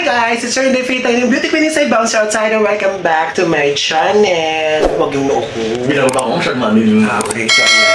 guys! It's your Faith and Beauty Queen inside Bouncer Outside and welcome back to my channel. Huwag yung noo ko. Ginagawa akong short money yun. Okay, so ayan.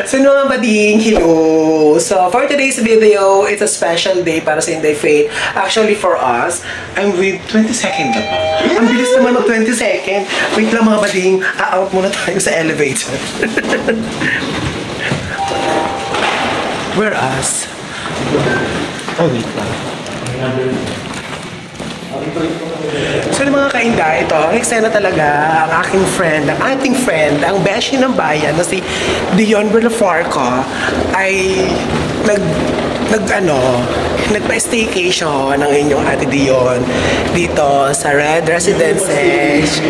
So mga bading, hello! So for today's video, it's a special day para sa Inday Faith. Actually for us, I'm with 22nd na pa. Ang bilis naman mag 22nd. Wait lang mga bading, out muna tayo sa elevator. Whereas, oh wait lang. So mga kainda, ito, ang eksena talaga, ang aking friend, ang ating friend, ang beshi ng bayan na si Dion Berlafarco ay nagpa-staycation ng inyong ate Dion dito sa Red Residences.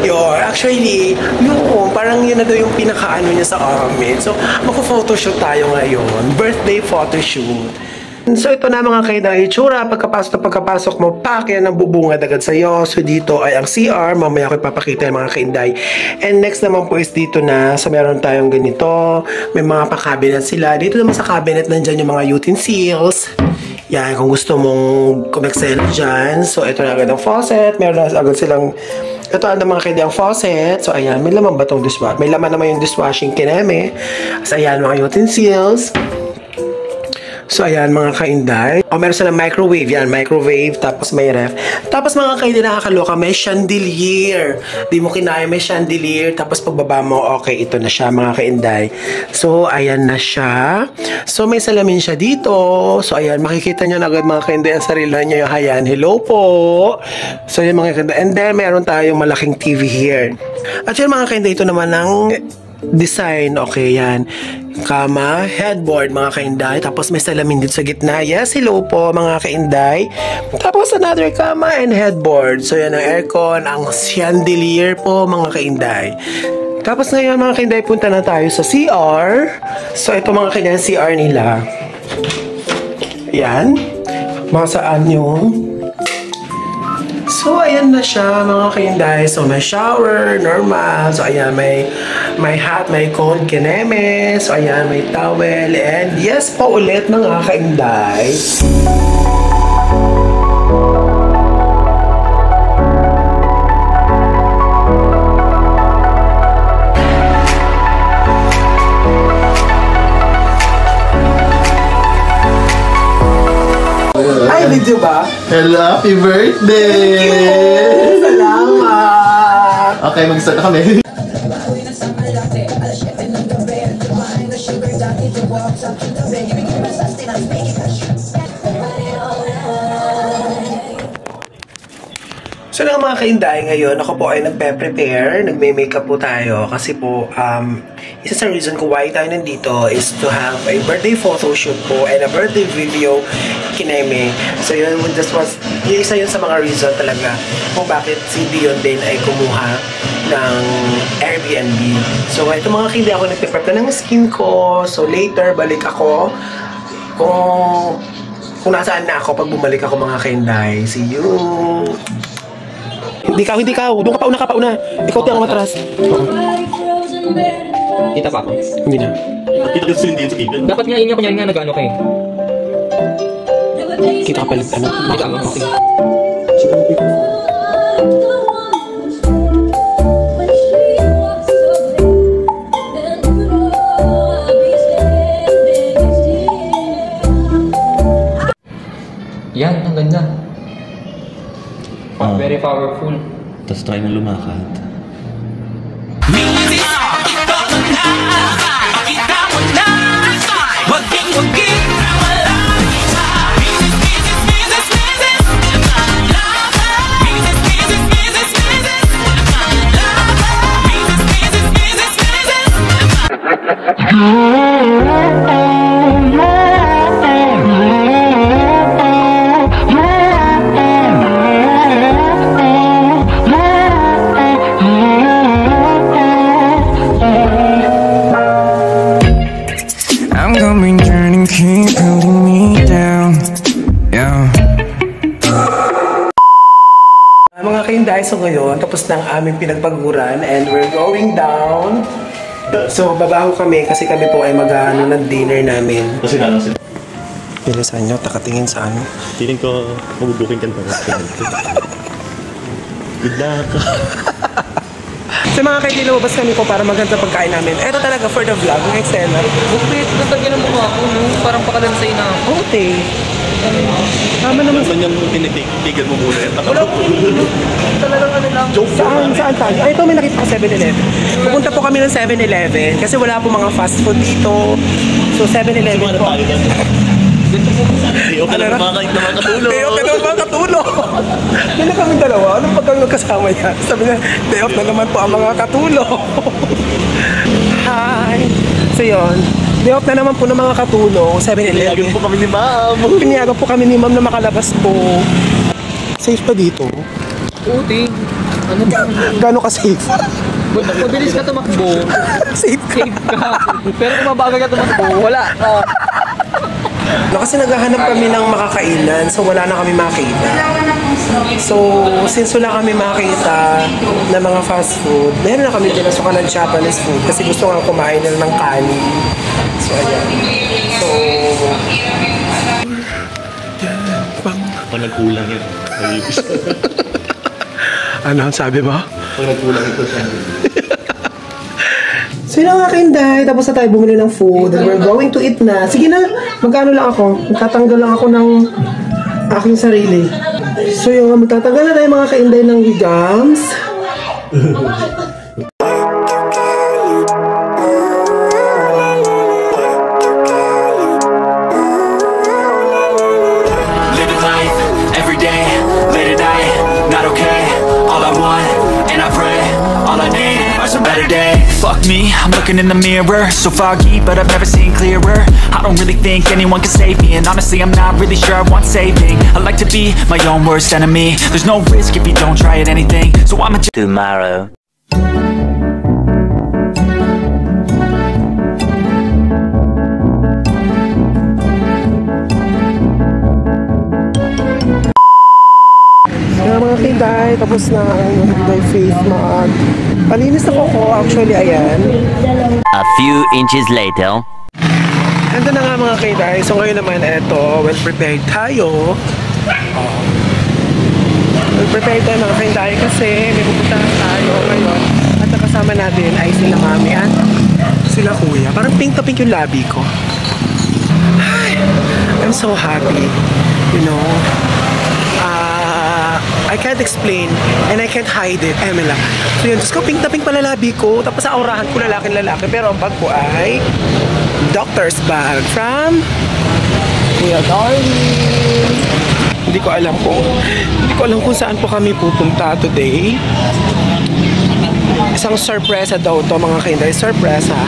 Yun, actually, yun, parang yun na daw yung pinaka-ano niya sa amin. So, magpo-photoshoot tayo ngayon. Birthday photoshoot. So ito na mga kainang itsura, pagkapasok mo, pak, yan ang bubungad agad sa'yo. So dito ay ang CR, mamaya ko ipapakita yung mga kainday. And next naman po is dito na, so meron tayong ganito, may mga pa-cabinet sila. Dito naman sa cabinet, nandyan yung mga utensils. Yan, kung gusto mong kumexcel dyan. So ito na agad ang faucet, meron na agad silang, ito ang mga kainang faucet. So ayan, may laman ba itong dishwashing? May laman naman yung dishwashing kineme. So ayan, mga utensils. So, ayan mga kainday. O, meron silang microwave. Yan, microwave. Tapos may ref. Tapos mga kainday, nakakaloka, may chandelier. Di mo kinaya, may chandelier. Tapos pagbaba mo, okay, ito na siya mga kainday. So, ayan na siya. So, may salamin siya dito. So, ayan, makikita nyo na agad mga kainday ang sarili niya. Ayan, hello po. So, ayan mga kainday. And then, meron tayong malaking TV here. At yun mga kainday, ito naman ang design. Okay, yan. Kama, headboard mga kainday. Tapos may salamin dito sa gitna. Yes, hello po mga kainday. Tapos another kama and headboard. So yan ang aircon, ang chandelier po mga kainday. Tapos ngayon mga kainday, punta na tayo sa CR. So ito mga kainday, CR nila. Yan. Mga saan yung so, ayan na siya mga kainday. So, may shower, normal. So, ayan, may hot, may cold kineme. So, ayan, may towel. And yes po ulit mga kainday. Ay, video ba? Hello, happy birthday! Thank you! Salamat! Okay, mag-start na kami. So lang mga kainday, ngayon ako po ay nagpe-prepare, nagme-makeup po tayo kasi po isa sa reason ko why tayo nandito is to have a birthday photo shoot po and a birthday video kineme. So yun, isa yun sa mga reason talaga kung bakit si Dion din ay kumuha ng Airbnb. So ito mga kainday, ako nagpe-prep na ng skin ko. So later, balik ako kung nasaan na ako pag bumalik ako mga kainday. See you! Hindi ka. Doon ka pa una. Ikaw tayo ang matras. Kita pa ako. Hindi na. Kita ka sa kitchen. Dapat nga inyo kunyari nga nag-ano kayo. Kita ka palit. Ano? Kita mo. Okay. Yan, ang ganda. Very powerful. Tapos try mo lumakad. Mga kainday, so ngayon, tapos na ang aming pinagpaguran and we're going down. So, babaho kami kasi kami po ay mag-ano ng dinner namin. Kasi na lang sila. Bilisan nyo, takatingin sa ano. Feeling ko, mabubuking ka ng restaurant. Good luck. Sa mga kaibigan, lumabas kami po para maganda pagkain namin. Ito talaga for the vlog, ng eksena. Bukit, natagyan ang mukha ko, no? Parang pakalansay na ako. Okay. Tama naman. Naman yung tinitigan mo muna yan. Talagang ano lang. Saan tayo? Ay, ito may nakita ko 7-Eleven. Pupunta po kami ng 7-Eleven kasi wala po mga fast food dito. So 7-Eleven po. Ayaw ka na mga katulog. Day off na naman mga katulog. Yan na kami dalawa. Anong pagkang magkasama yan? Sabi niya, day off na naman po ang mga katulog. Hi! So yun, day off na naman po ng mga katulog. 7-Eleven. Pinayagan po kami ni ma'am. Pinayagan po kami ni ma'am na makalabas po. Safe pa dito? Puti. Ano ba? Gano'n ka safe? Mabilis ka tumakbo. Safe ka. Safe ka. Pero kung mabagal ka tumakbo, wala ka. No, kasi naghahanap kami ng makakainan, so wala na kami makita. So, since wala kami makita na mga fast food, meron na kami pinasukan ng Japanese food kasi gusto nga kumain nila ng kanin. So, ayan. So, Pag nagkulang yun. ano sabi mo? Pag nagkulang ito siya. So yun ang aking day, tapos na tayo bumili ng food and we're going to eat na. Sige na, magkano lang ako? Magtatanggal lang ako ng aking sarili. So yun, magtatanggal na tayo mga kainday ng gums. Living life, everyday, late at night, not okay. All I want, and I pray, all I need are some better days. Fuck me, I'm looking in the mirror, so foggy, but I've never seen clearer. I don't really think anyone can save me, and honestly I'm not really sure I want saving. I like to be my own worst enemy. There's no risk if you don't try at anything, so I'ma tomorrow. Mga kinday, tapos na ang my face mag palinis na ko actually, ayan. A few inches later. Ando na nga mga kinday, so ngayon naman eto, well prepared tayo. Well prepared tayo mga kinday kasi may pupuntahan tayo ngayon at nakasama natin ay sila mami at sila kuya. Parang pink na pink yung labi ko. Ay, I'm so happy, you know. I can't explain and I can't hide it, Emela. So yun, Diyos ko, pink na pink pala labi ko. Tapos sa aurahan ko, lalaki. Pero ang bag ko ay doctor's bag from Kuya Darling. Hindi ko alam kung saan po kami pupunta today. Isang sorpresa daw to mga kinday. Sorpresa.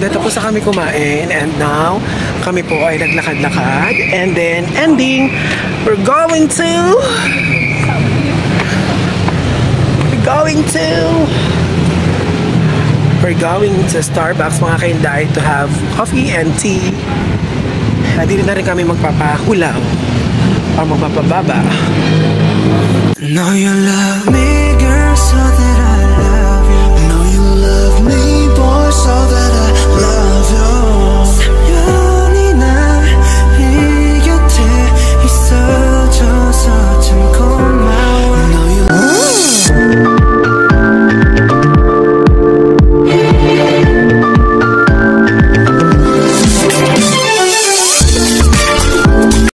Tapos na kami kumain and now kami po ay naglakad-lakad and then ending we're going to Starbucks mga kainday to have coffee and tea. Dito na rin kami magpapahulaw o magpapababa. Know you love me.